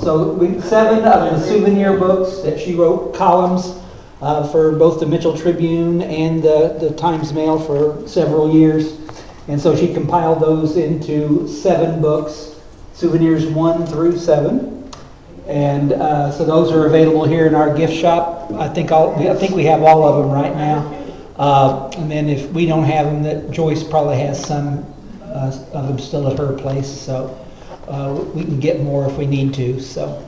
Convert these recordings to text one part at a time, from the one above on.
So 7 of the souvenir books that she wrote, columns for both the Mitchell Tribune and the Times Mail for several years. And so she compiled those into 7 books, souvenirs 1 through 7. And so those are available here in our gift shop. I think we have all of them right now. And then if we don't have them, that Joyce probably has some of them still at her place. So we can get more if we need to. So,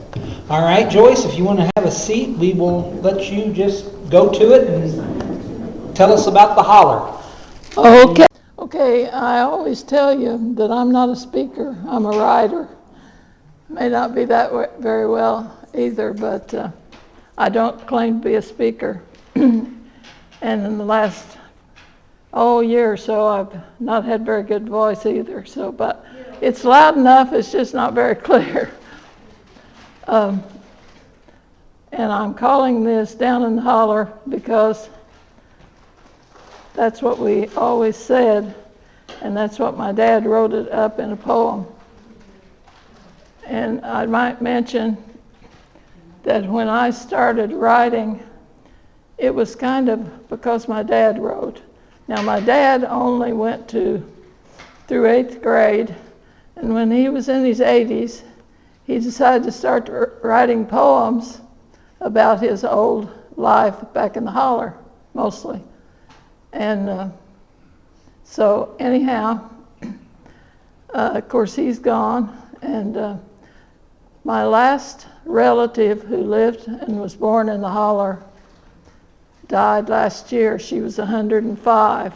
all right, Joyce, if you want to have a seat, we will let you just go to it and tell us about the Holler. Okay, I always tell you that I'm not a speaker, I'm a writer. May not be that very well either, but I don't claim to be a speaker. And in the last year or so, I've not had very good voice either. So, but it's loud enough, it's just not very clear. And I'm calling this Down in the Holler because that's what we always said, and that's what my dad wrote it up in a poem. And I might mention that when I started writing, it was kind of because my dad wrote. Now, my dad only went through 8th grade, and when he was in his 80s, he decided to start writing poems about his old life back in the Holler, mostly. And so anyhow, of course, he's gone, and my last relative who lived and was born in the Holler died last year. She was 105,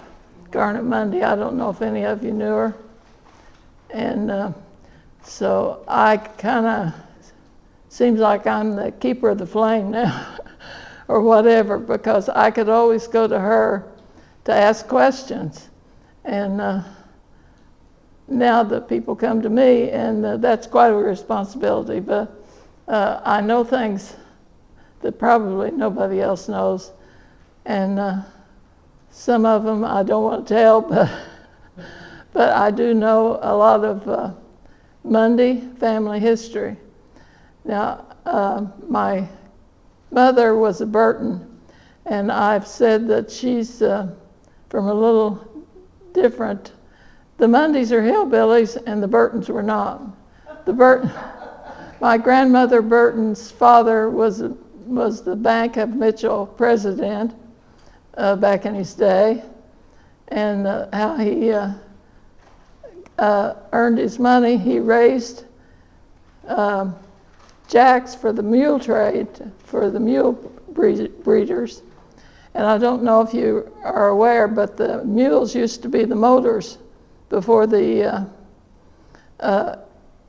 Garnet Monday. I don't know if any of you knew her. And so I kind of, seems like I'm the keeper of the flame now, or whatever, because I could always go to her to ask questions. And now the people come to me, and that's quite a responsibility, but I know things that probably nobody else knows. And some of them I don't want to tell, but I do know a lot of Mundy family history. Now, my mother was a Burton, and I've said that she's from a little different. The Mundys are hillbillies, and the Burtons were not. My grandmother Burton's father was the Bank of Mitchell president back in his day, and how he earned his money. He raised jacks for the mule trade, for the mule breeders. And I don't know if you are aware, but the mules used to be the motors before the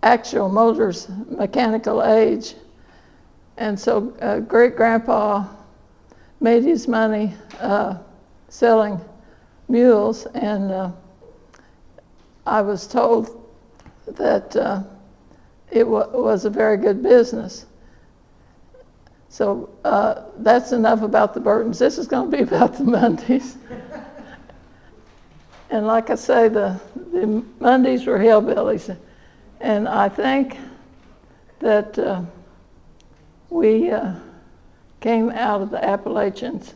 actual motors mechanical age. And so great-grandpa made his money selling mules, and I was told that it was a very good business. So that's enough about the Burtons. This is going to be about the Mundys. And like I say, the Mundys were hillbillies. And I think that we came out of the Appalachians.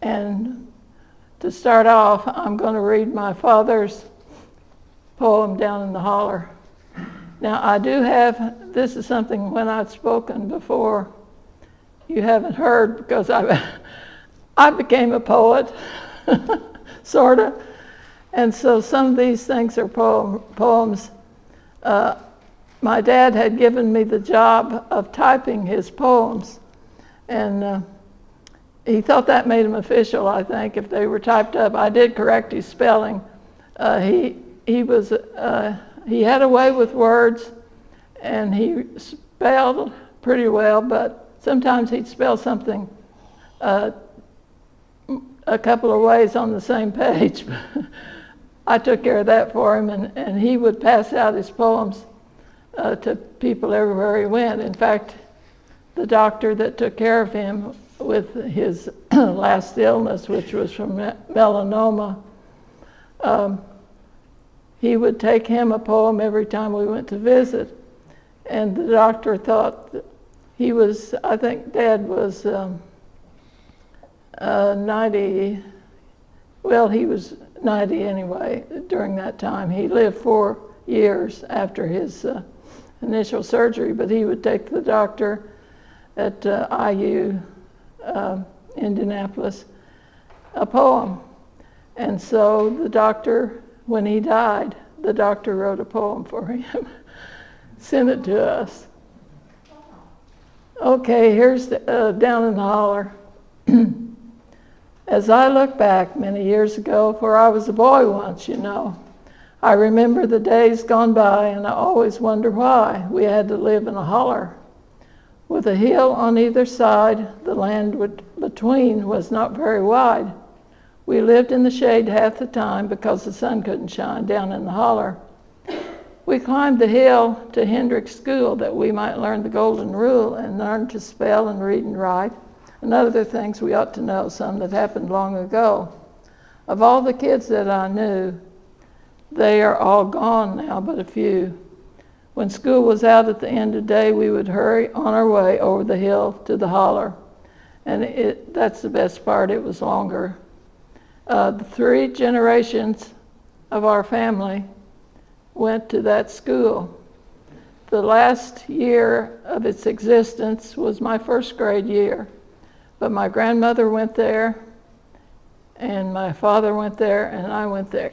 And to start off, I'm going to read my father's poem, Down in the Holler. Now, I do have, this is something when I'd spoken before, you haven't heard, because I became a poet, sort of. And so some of these things are poems. My dad had given me the job of typing his poems, and he thought that made them official, I think, if they were typed up. I did correct his spelling. He had a way with words, and he spelled pretty well, but sometimes he'd spell something a couple of ways on the same page. I took care of that for him, and he would pass out his poems to people everywhere he went. In fact, the doctor that took care of him with his last illness, which was from melanoma, he would take him a poem every time we went to visit. And the doctor thought that he was, I think Dad was 90, well, he was 90 anyway during that time. He lived 4 years after his initial surgery, but he would take the doctor at IU, Indianapolis, a poem. And so the doctor, when he died, the doctor wrote a poem for him, sent it to us. Okay, here's Down in the Holler. As I look back many years ago, for I was a boy once, you know, I remember the days gone by, and I always wonder why we had to live in a holler. With a hill on either side, the land between was not very wide. We lived in the shade half the time because the sun couldn't shine down in the holler. We climbed the hill to Hendrick's school that we might learn the golden rule and learn to spell and read and write, and other things we ought to know, some that happened long ago. Of all the kids that I knew, they are all gone now, but a few. When school was out at the end of the day, we would hurry on our way over the hill to the holler. And that's the best part, it was longer. The 3 generations of our family went to that school. The last year of its existence was my 1st grade year, but my grandmother went there, and my father went there, and I went there.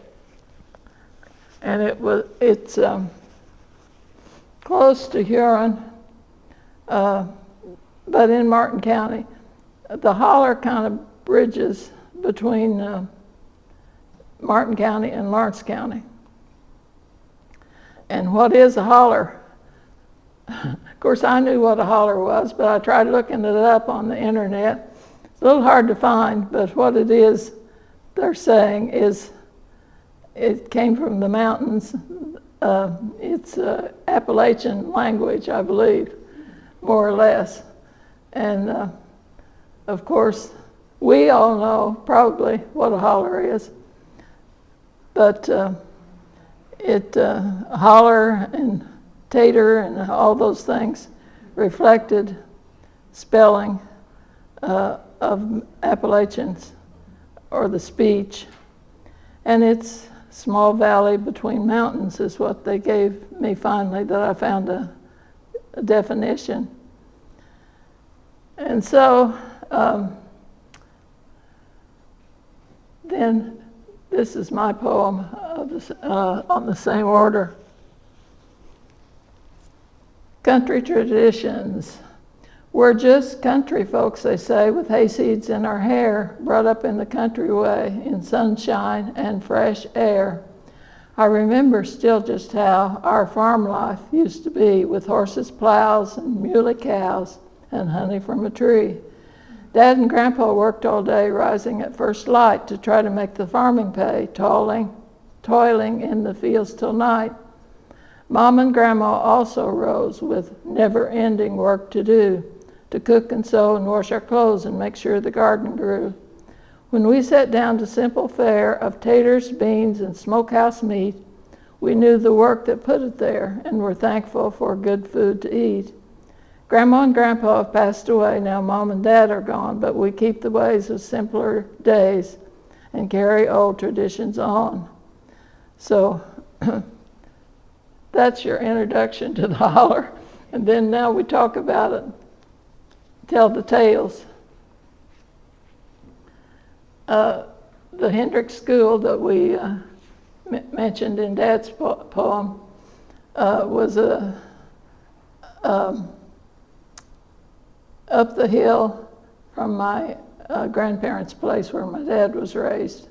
And it's close to Huron, but in Martin County. The holler kind of bridges between Martin County and Lawrence County. And what is a holler? Of course, I knew what a holler was, but I tried looking it up on the internet. It's a little hard to find, but what it is they're saying is it came from the mountains. It's Appalachian language, I believe, more or less. And of course, we all know probably what a holler is, but holler and tater and all those things reflected spelling of Appalachians or the speech. And it's small valley between mountains is what they gave me finally, that I found a definition. And so then this is my poem on the same order. Country traditions. We're just country folks, they say, with hayseeds in our hair, brought up in the country way, in sunshine and fresh air. I remember still just how our farm life used to be, with horses, plows, and muley cows, and honey from a tree. Dad and Grandpa worked all day, rising at first light to try to make the farming pay, toiling in the fields till night. Mom and Grandma also rose with never-ending work to do, to cook and sew and wash our clothes and make sure the garden grew. When we sat down to simple fare of taters, beans, and smokehouse meat, we knew the work that put it there and were thankful for good food to eat. Grandma and Grandpa have passed away, now Mom and Dad are gone, but we keep the ways of simpler days and carry old traditions on. So that's your introduction to the holler. And then now we talk about it, tell the tales. The Hendrick School that we mentioned in Dad's poem was up the hill from my grandparents' place where my dad was raised.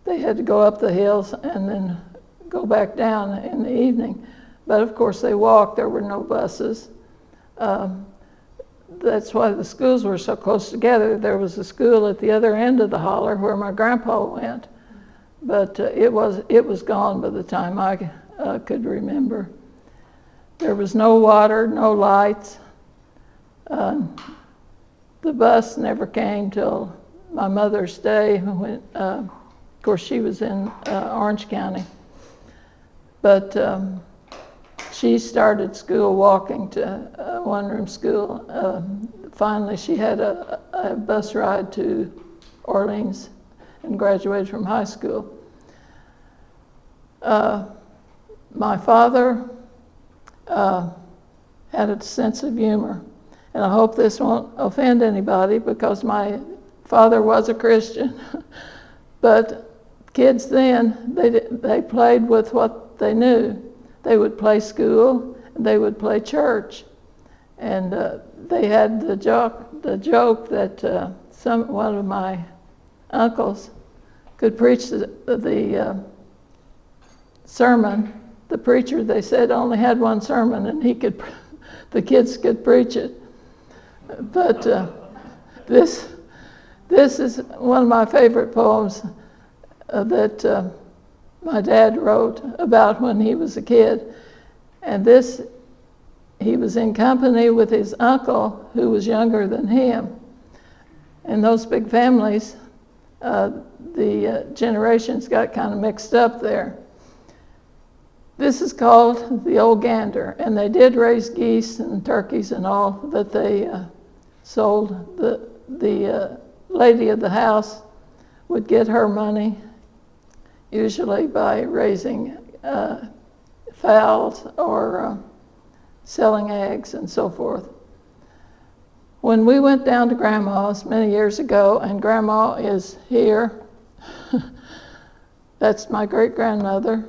They had to go up the hills and then go back down in the evening. But of course they walked, there were no buses. That's why the schools were so close together. There was a school at the other end of the holler where my grandpa went, but it was gone by the time I could remember. There was no water, no lights. The bus never came till my mother's day, when, of course she was in Orange County. But she started school walking to one-room school. Finally, she had a bus ride to Orleans and graduated from high school. My father had a sense of humor, and I hope this won't offend anybody because my father was a Christian. But kids then, they played with what they knew. They would play school, they would play church, and they had the joke that one of my uncles could preach the sermon. The preacher, they said, only had one sermon, and the kids could preach it. But this is one of my favorite poems that my dad wrote about when he was a kid. And he was in company with his uncle who was younger than him. In those big families, the generations got kind of mixed up there. This is called the old gander, and they did raise geese and turkeys and all that they sold. The lady of the house would get her money, usually by raising fowls or selling eggs and so forth. When we went down to Grandma's many years ago, and Grandma is here, that's my great-grandmother.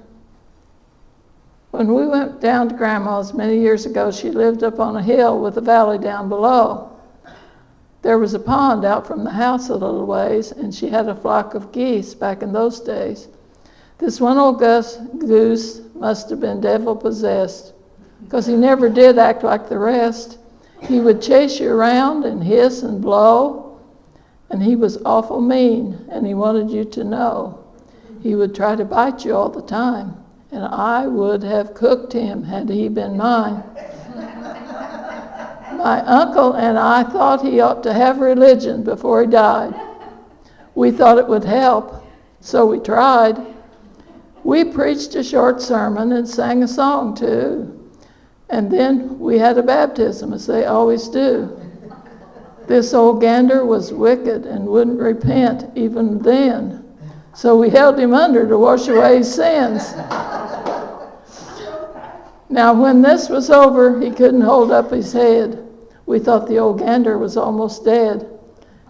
When we went down to Grandma's many years ago, she lived up on a hill with a valley down below. There was a pond out from the house a little ways, and she had a flock of geese back in those days. This one old goose must have been devil-possessed, because he never did act like the rest. He would chase you around and hiss and blow, and he was awful mean, and he wanted you to know. He would try to bite you all the time, and I would have cooked him had he been mine. My uncle and I thought he ought to have religion before he died. We thought it would help, so we tried. We preached a short sermon and sang a song too. And then we had a baptism, as they always do. This old gander was wicked and wouldn't repent even then. So we held him under to wash away his sins. Now, when this was over, he couldn't hold up his head. We thought the old gander was almost dead.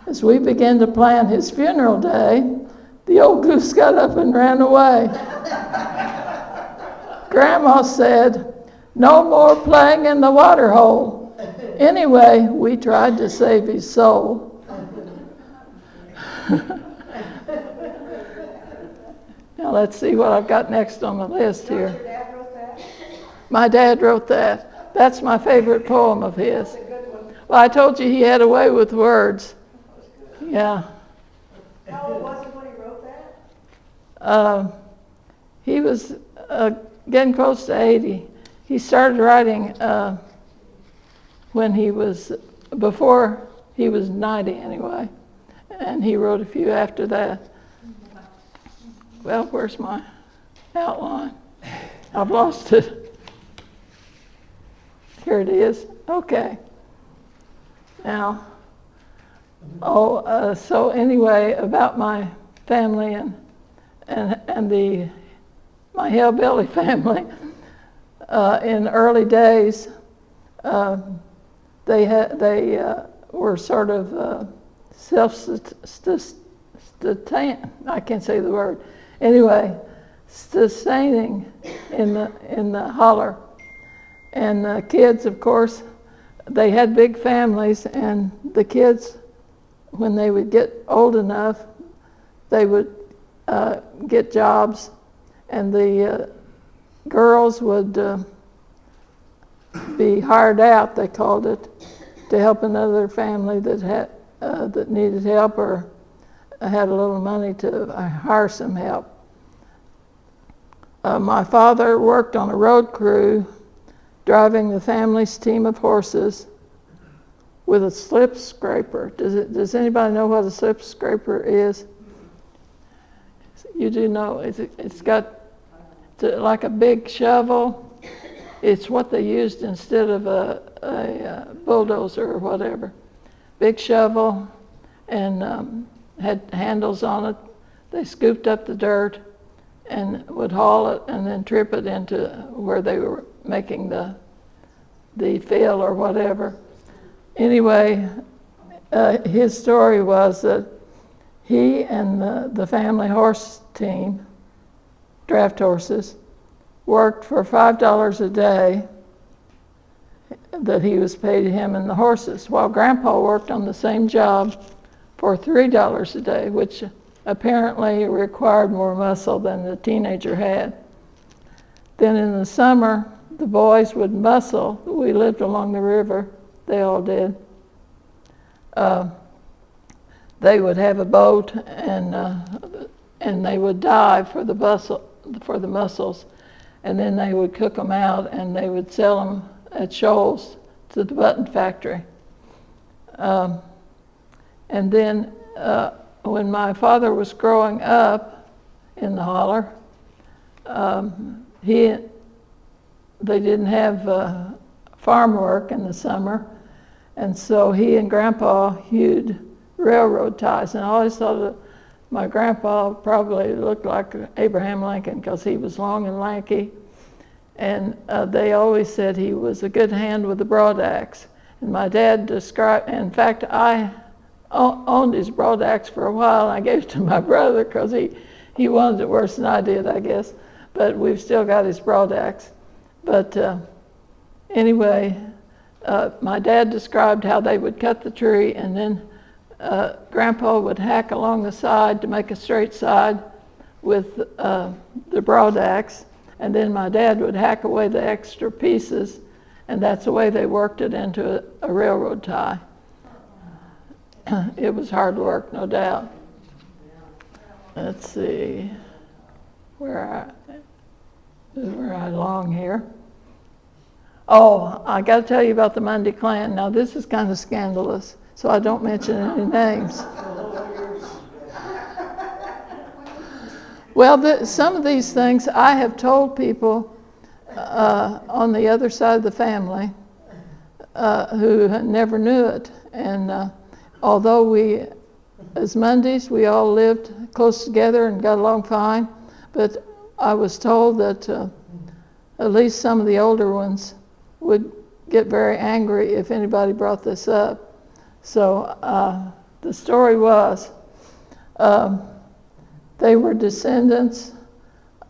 As we began to plan his funeral day, the old goose got up and ran away. Grandma said, "No more playing in the water hole." Anyway, we tried to save his soul. Now let's see what I've got next on the list here. Your dad wrote that? My dad wrote that. That's my favorite poem of his. That's a good one. Well, I told you he had a way with words. Yeah. How old was he when he wrote that? He was getting close to 80. He started writing before he was 90 anyway, and he wrote a few after that. Well, where's my outline? I've lost it. Here it is. Okay. Now, so anyway, about my family and my hillbilly family. In early days, they were sort of I can't say the word. Anyway, sustaining in the Holler, and the kids, of course, they had big families, and the kids, when they would get old enough, they would get jobs, and the girls would be hired out, they called it, to help another family that needed help or had a little money to hire some help. My father worked on a road crew, driving the family's team of horses with a slip scraper. Does anybody know what a slip scraper is? You do know. It's like a big shovel. It's what they used instead of a bulldozer or whatever. Big shovel, and had handles on it. They scooped up the dirt and would haul it and then trip it into where they were making the fill or whatever. Anyway, his story was that he and the family horse team, draft horses, worked for $5 a day that he was paid, him and the horses, while Grandpa worked on the same job for $3 a day, which apparently required more muscle than the teenager had. Then in the summer, the boys would muscle. We lived along the river. They all did. They would have a boat, and they would dive for the mussels, and then they would cook them out, and they would sell them at Shoals to the button factory. And then when my father was growing up in the Holler, they didn't have farm work in the summer, and so he and Grandpa hewed railroad ties. And I always thought that my grandpa probably looked like Abraham Lincoln because he was long and lanky. And they always said he was a good hand with the broad axe. And my dad described, in fact, I owned his broad axe for a while, and I gave it to my brother because he wanted it worse than I did, I guess. But we've still got his broad axe. But anyway, my dad described how they would cut the tree, and then Grandpa would hack along the side to make a straight side with the broad axe, and then my dad would hack away the extra pieces, and that's the way they worked it into a railroad tie. It was hard work, no doubt. Let's see where I long here. Oh, I got to tell you about the Mundy clan. Now this is kind of scandalous, so I don't mention any names. Well, some of these things I have told people on the other side of the family who never knew it. And although we, as Mundys, we all lived close together and got along fine, but I was told that at least some of the older ones would get very angry if anybody brought this up. So the story was, they were descendants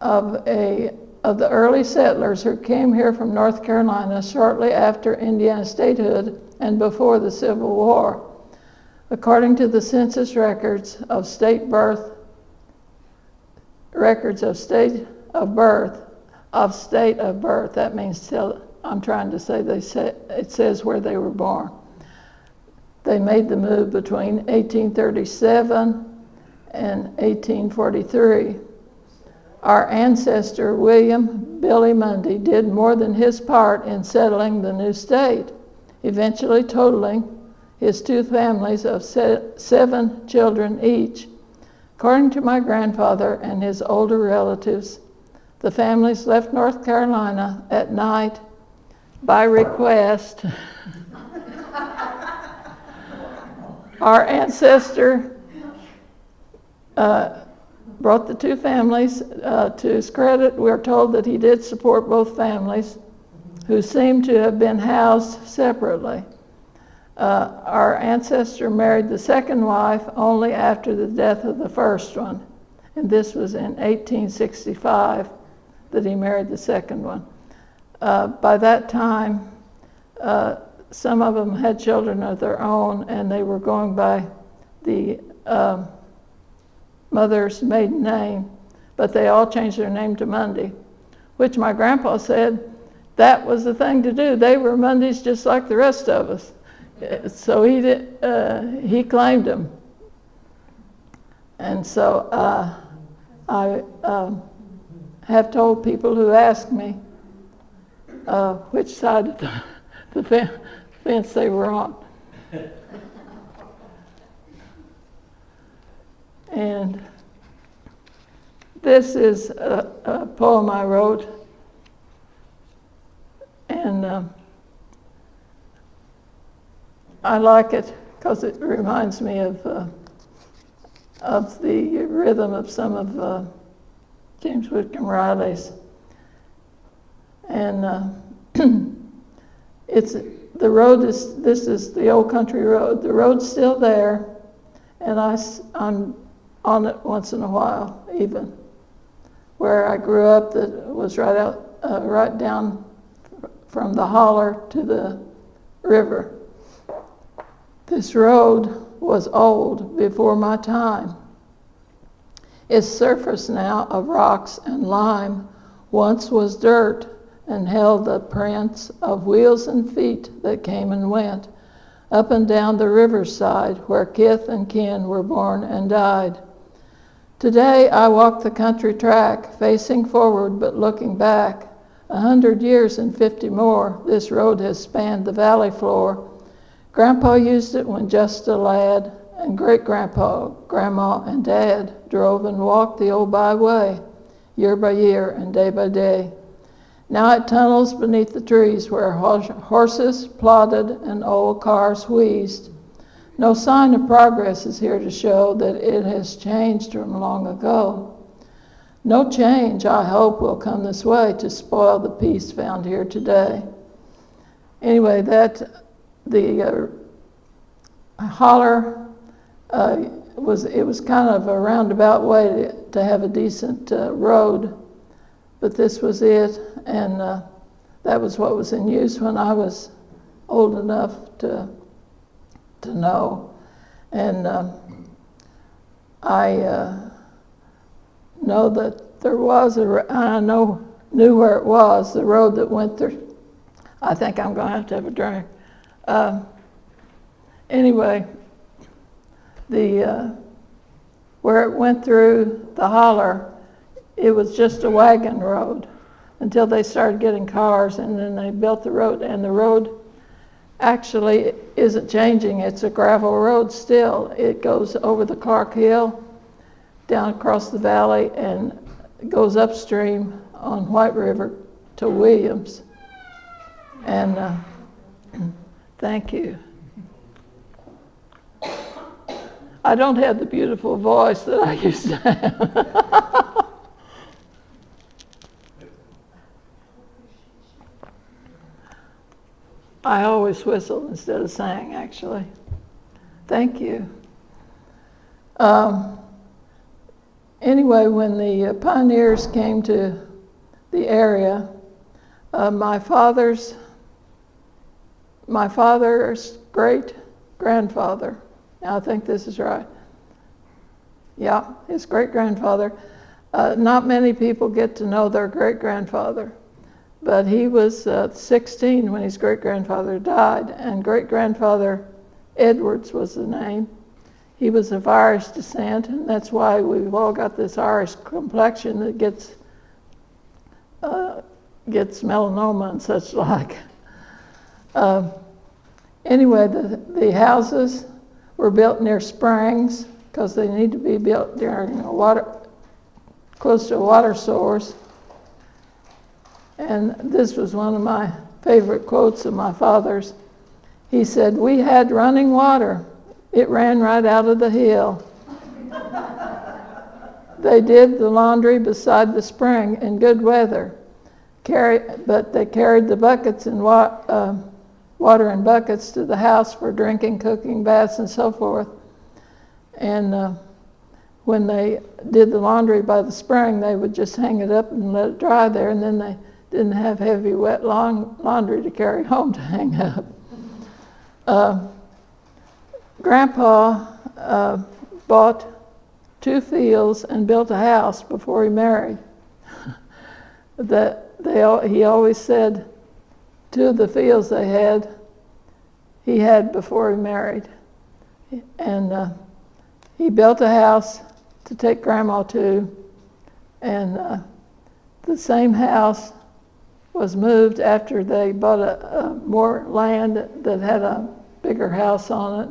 of the early settlers who came here from North Carolina shortly after Indiana statehood and before the Civil War. According to the census records of state of birth, that means I'm trying to say it says where they were born. They made the move between 1837 and 1843. Our ancestor, William Billy Mundy, did more than his part in settling the new state, eventually totaling his two families of 7 children each. According to my grandfather and his older relatives, the families left North Carolina at night by request. Our ancestor brought the two families. To his credit, we're told that he did support both families, who seem to have been housed separately. Our ancestor married the second wife only after the death of the first one, and this was in 1865 that he married the second one. By that time, some of them had children of their own, and they were going by the mother's maiden name, but they all changed their name to Mundy, which my grandpa said that was the thing to do. They were Mundys just like the rest of us. So he claimed them. And so I have told people who ask me which side of the fence they were on. And This is a poem I wrote, and I like it because it reminds me of the rhythm of some of James Whitcomb Riley's. And this is the old country road. The road's still there, and I'm on it once in a while, even. Where I grew up, that was right down from the Holler to the river. This road was old before my time. Its surface now of rocks and lime once was dirt and held the prints of wheels and feet that came and went up and down the riverside where kith and kin were born and died. Today I walk the country track, facing forward but looking back. 100 years and 50 more, this road has spanned the valley floor. Grandpa used it when just a lad, and great-grandpa, grandma, and dad drove and walked the old byway, year by year and day by day. Now it tunnels beneath the trees where horses plodded and old cars wheezed. No sign of progress is here to show that it has changed from long ago. No change, I hope, will come this way to spoil the peace found here today. Anyway, the Holler was kind of a roundabout way to have a decent road, but this was it, and that was what was in use when I was old enough to know. And I know that there was knew where it was, the road that went through. I think I'm going to have a drink. Anyway, where it went through the Holler, it was just a wagon road until they started getting cars, and then they built the road, and the road actually isn't changing. It's a gravel road still. It goes over the Clark Hill, down across the valley, and goes upstream on White River to Williams. And thank you. I don't have the beautiful voice that I used to have. I always whistle instead of sang, actually. Thank you. Anyway, when the pioneers came to the area, my father's great-grandfather, now I think this is right. Yeah, his great-grandfather. Not many people get to know their great-grandfather, but he was 16 when his great-grandfather died, and great-grandfather Edwards was the name. He was of Irish descent, and that's why we've all got this Irish complexion that gets melanoma and such like. Anyway, the houses were built near springs because they need to be built during close to a water source. And this was one of my favorite quotes of my father's. He said, "We had running water. It ran right out of the hill." They did the laundry beside the spring in good weather, but they carried the buckets and water in buckets to the house for drinking, cooking, baths, and so forth. And when they did the laundry by the spring, they would just hang it up and let it dry there, and then they didn't have heavy, wet laundry to carry home to hang up. Grandpa bought 2 fields and built a house before he married. He always said 2 of the fields he had before he married. And he built a house to take Grandma to, and the same house was moved after they bought more land that had a bigger house on it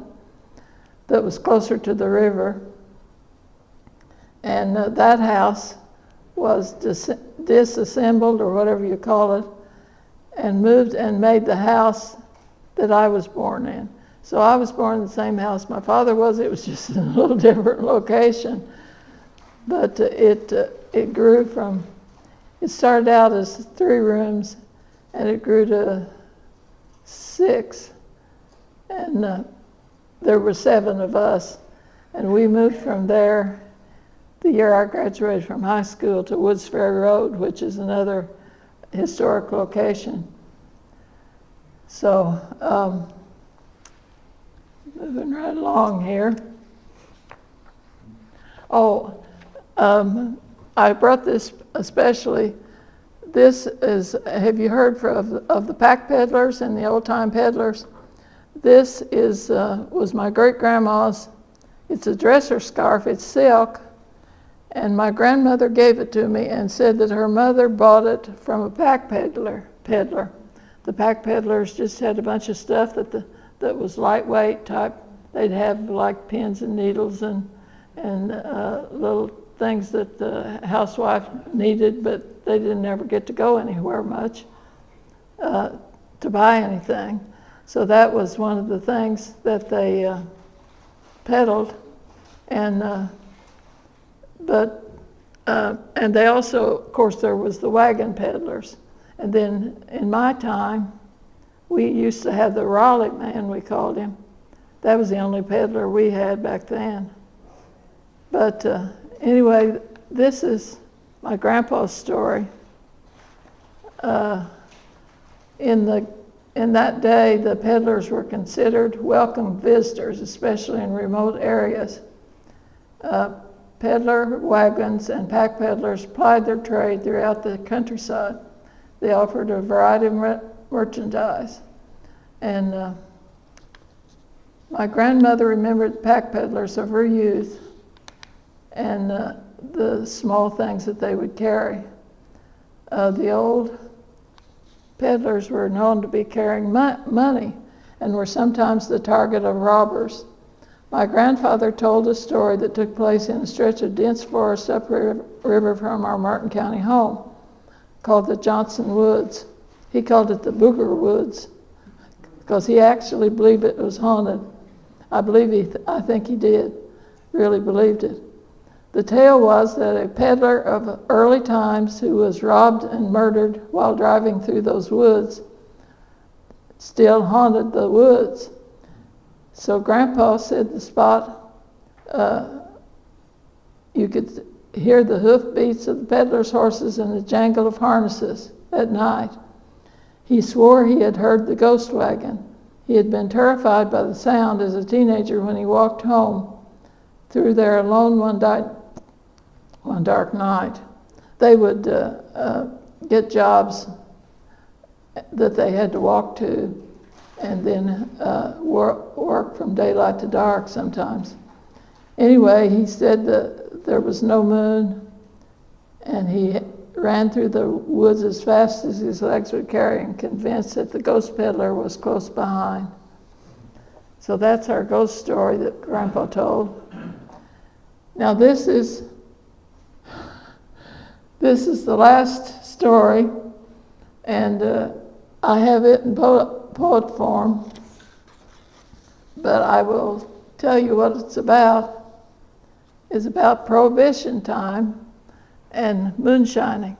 that was closer to the river. And that house was disassembled, or whatever you call it, and moved and made the house that I was born in. So I was born in the same house my father was. It was just in a little different location. But it grew from, it started out as 3 rooms, and it grew to 6. And there were 7 of us. And we moved from there the year I graduated from high school to Woods Ferry Road, which is another historic location. So, moving right along here. Oh, I brought this especially. This is, have you heard of the pack peddlers and the old time peddlers? This is was my great-grandma's. It's a dresser scarf, it's silk, and my grandmother gave it to me and said that her mother bought it from a pack peddler. The pack peddlers just had a bunch of stuff that was lightweight type. They'd have like pins and needles and little things that the housewife needed, but they didn't ever get to go anywhere much to buy anything. So that was one of the things that they peddled, and they also, of course, there was the wagon peddlers. And then in my time, we used to have the Raleigh man, we called him. That was the only peddler we had back then. But anyway, this is my grandpa's story. In that day, the peddlers were considered welcome visitors, especially in remote areas. Peddler wagons and pack peddlers plied their trade throughout the countryside. They offered a variety of merchandise. And my grandmother remembered the pack peddlers of her youth and the small things that they would carry. The old peddlers were known to be carrying money and were sometimes the target of robbers. My grandfather told a story that took place in a stretch of dense forest upriver from our Martin County home, called the Johnson Woods. He called it the Booger Woods because he actually believed it was haunted. I think he did, really believed it. The tale was that a peddler of early times who was robbed and murdered while driving through those woods still haunted the woods. So Grandpa said the spot, you could hear the hoof beats of the peddler's horses and the jangle of harnesses at night. He swore he had heard the ghost wagon. He had been terrified by the sound as a teenager when he walked home through there alone one dark night. They would get jobs that they had to walk to and then work from daylight to dark sometimes. Anyway, he said that there was no moon, and he ran through the woods as fast as his legs would carry him, convinced that the ghost peddler was close behind. So that's our ghost story that Grandpa told. Now this is the last story, and I have it in poet form, but I will tell you what it's about. It's about prohibition time and moonshining.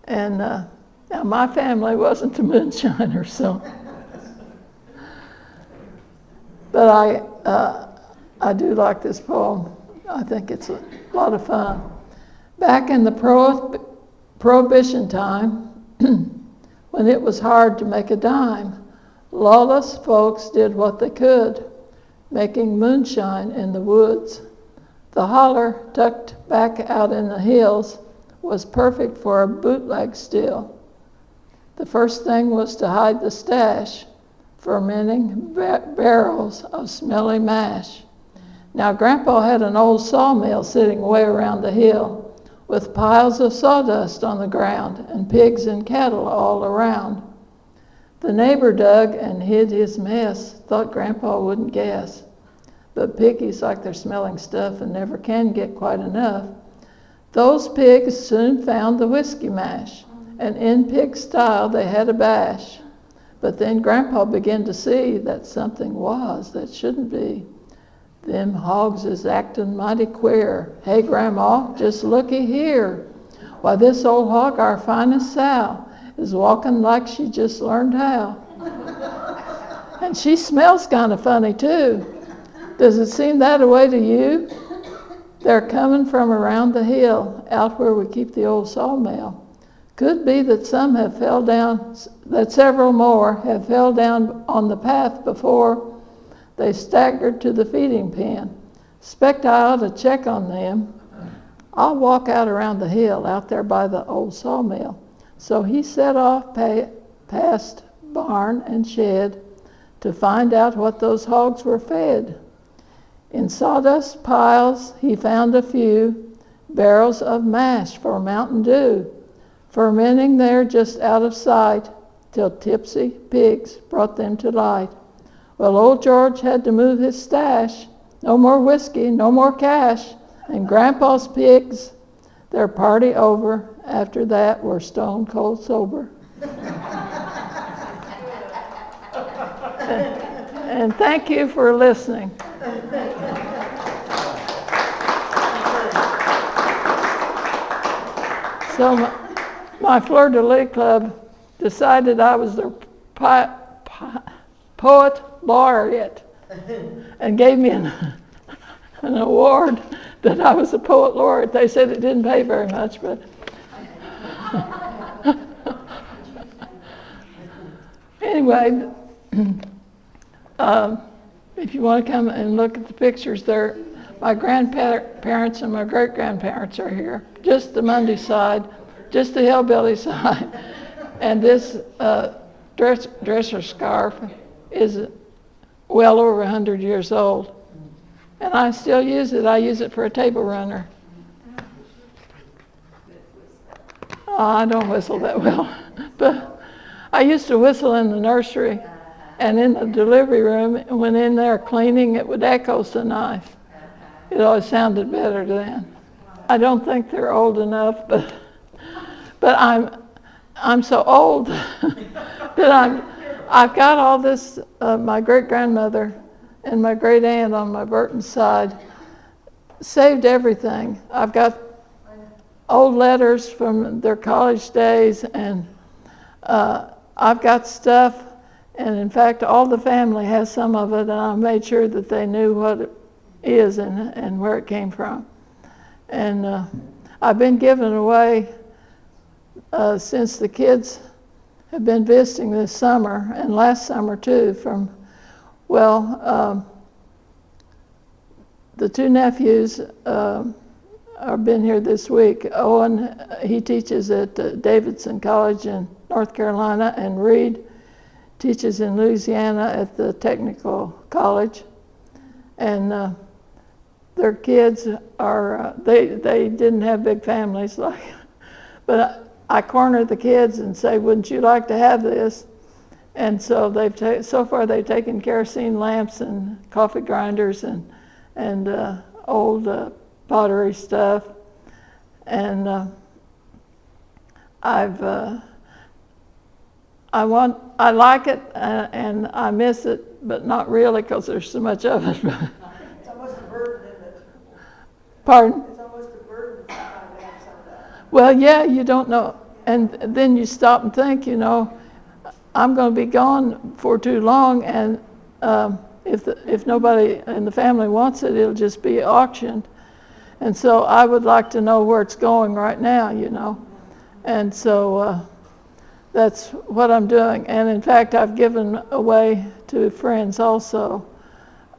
And now my family wasn't the moonshiners, so. But I do like this poem. I think it's a lot of fun. Back in the prohibition time, when it was hard to make a dime, lawless folks did what they could, making moonshine in the woods. The holler, tucked back out in the hills, was perfect for a bootleg still. The first thing was to hide the stash, fermenting barrels of smelly mash. Now, Grandpa had an old sawmill sitting way around the hill, with piles of sawdust on the ground and pigs and cattle all around. The neighbor dug and hid his mess, thought Grandpa wouldn't guess. But piggies like their smelling stuff and never can get quite enough. Those pigs soon found the whiskey mash, and in pig style they had a bash. But then Grandpa began to see that something was that shouldn't be. Them hogs is acting mighty queer. Hey, Grandma, just looky here. Why, this old hog, our finest sow, is walking like she just learned how. And she smells kind of funny, too. Does it seem that a way to you? They're coming from around the hill, out where we keep the old sawmill. Could be that some have fell down, that several more have fell down on the path before they staggered to the feeding pen. Expect I ought to check on them. I'll walk out around the hill, out there by the old sawmill. So he set off past barn and shed to find out what those hogs were fed. In sawdust piles he found a few barrels of mash for Mountain Dew, fermenting there just out of sight, till tipsy pigs brought them to light. Well, old George had to move his stash. No more whiskey, no more cash. And Grandpa's pigs, their party over, after that were stone cold sober. And thank you for listening. So my fleur-de-lis club decided I was their poet laureate and gave me an award that I was a poet laureate. They said it didn't pay very much, but anyway, if you want to come and look at the pictures there, my grandparents and my great-grandparents are here. Just the Mundy side, just the hillbilly side. And this dresser scarf is well over 100 years old. And I still use it. I use it for a table runner. Oh, I don't whistle that well. But I used to whistle in the nursery. And in the delivery room, when in there cleaning, it would echo so nice. It always sounded better then. I don't think they're old enough, but I'm so old that I've got all this. My great grandmother and my great aunt on my Burton side saved everything. I've got old letters from their college days, and I've got stuff. And in fact, all the family has some of it, and I made sure that they knew what it is and where it came from. And I've been giving away since the kids have been visiting this summer, and last summer too, from, well, the two nephews have been here this week. Owen, he teaches at Davidson College in North Carolina, and Reed teaches in Louisiana at the Technical College. And their kids are, they didn't have big families, but I corner the kids and say, wouldn't you like to have this? And so so far they've taken kerosene lamps and coffee grinders and old pottery stuff. And I like it and I miss it, but not really because there's so much of it. It's almost a burden, isn't it? Pardon? It's almost a burden sometimes. Well, yeah, you don't know. And then you stop and think, I'm going to be gone for too long, and if nobody in the family wants it, it'll just be auctioned. And so I would like to know where it's going right now, And so that's what I'm doing. And in fact, I've given away to friends also.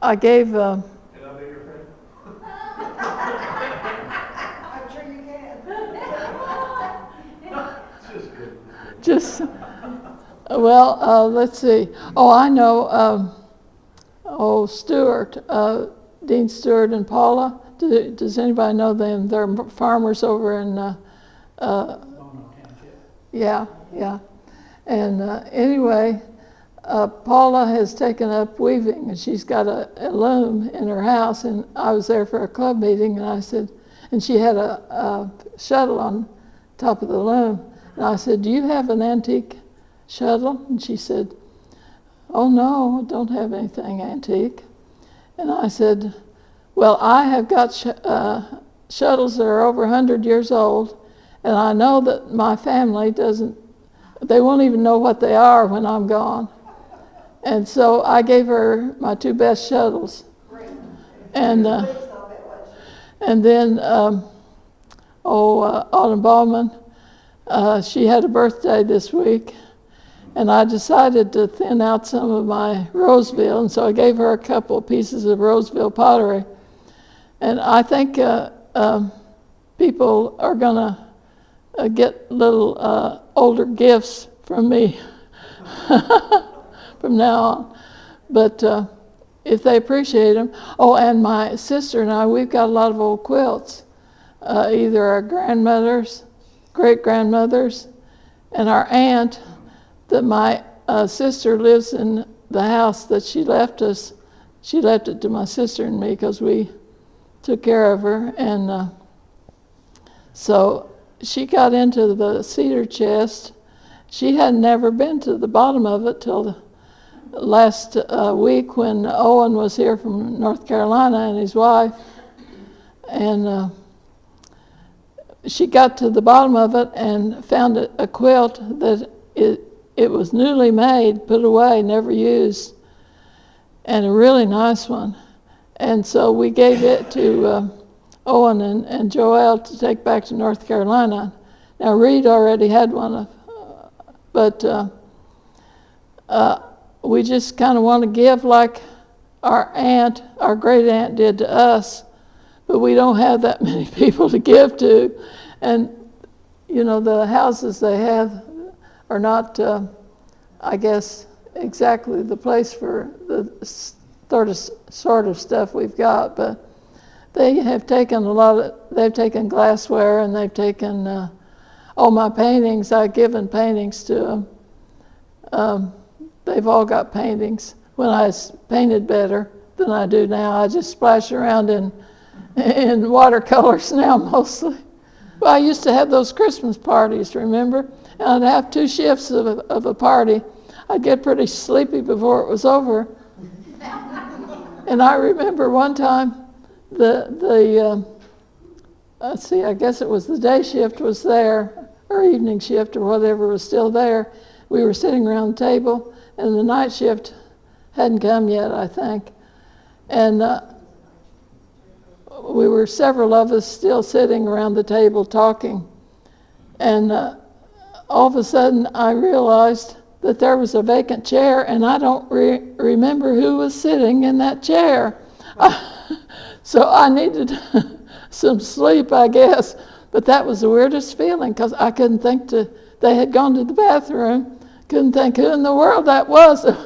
I gave... Can I be your friend? I'm sure you can. It's just good. Well, let's see. Oh, I know. Stewart, Dean Stewart and Paula. Does anybody know them? They're farmers over in. Yeah. And anyway, Paula has taken up weaving, and she's got a loom in her house. And I was there for a club meeting, and I said, and she had a shuttle on top of the loom. And I said, "Do you have an antique shuttle?" And she said, "Oh no, I don't have anything antique." And I said, "Well, I have got shuttles that are over 100 years old, and I know that my family they won't even know what they are when I'm gone." And so I gave her my 2 best shuttles. And then Autumn Ballman, she had a birthday this week, and I decided to thin out some of my Roseville, and so I gave her a couple of pieces of Roseville pottery. And I think people are going to get little older gifts from me from now on. But if they appreciate them. Oh, and my sister and I, we've got a lot of old quilts, either our grandmothers, great-grandmothers, and our aunt, that my sister lives in the house that she left us. She left it to my sister and me because we took care of her. And so she got into the cedar chest. She had never been to the bottom of it till last week when Owen was here from North Carolina and his wife. And she got to the bottom of it and found a quilt that it was newly made, put away, never used, and a really nice one. And so we gave it to Owen and Joelle to take back to North Carolina. Now Reed already had one, but we just kind of want to give like our great aunt did to us, but we don't have that many people to give to. And, you know, the houses they have are not, I guess, exactly the place for the sort of stuff we've got, but they have taken they've taken glassware, and they've taken all my paintings. I've given paintings to them. They've all got paintings. When I painted better than I do now, I just splash around in watercolors now mostly. Well, I used to have those Christmas parties, remember? And I'd have 2 shifts of a party. I'd get pretty sleepy before it was over. And I remember one time let's see, I guess it was the day shift was there, or evening shift or whatever was still there. We were sitting around the table, and the night shift hadn't come yet, I think. And we were several of us still sitting around the table talking. And all of a sudden I realized that there was a vacant chair, and I don't remember who was sitting in that chair. So I needed some sleep, I guess. But that was the weirdest feeling, because I couldn't think they had gone to the bathroom. Couldn't think who in the world that was that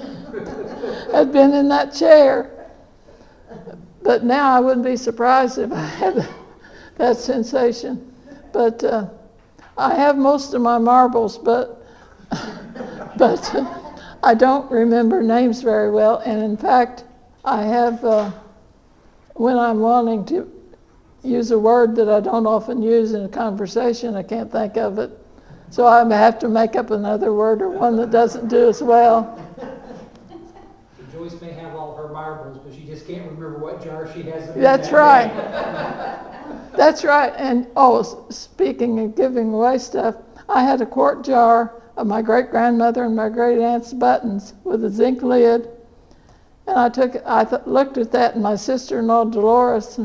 had been in that chair. But now I wouldn't be surprised if I had that sensation. But I have most of my marbles, but I don't remember names very well. And in fact, I have, when I'm wanting to use a word that I don't often use in a conversation, I can't think of it. So I have to make up another word, or one that doesn't do as well. Joyce may have all her marbles, but she just can't remember what jar she has them in. That's right. That's right. And speaking of giving away stuff, I had a quart jar of my great-grandmother and my great-aunt's buttons with a zinc lid. And I looked at that, and my sister-in-law, Dolores,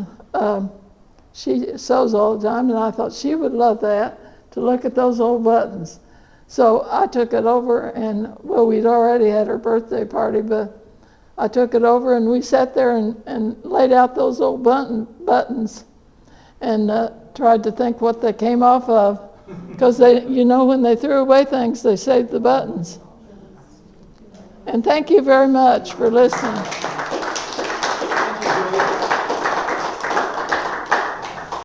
she sews all the time, and I thought she would love that, to look at those old buttons. So I took it over, and, well, we'd already had her birthday party, but I took it over, and we sat there and laid out those old buttons and tried to think what they came off of. Because when they threw away things, they saved the buttons. And thank you very much for listening.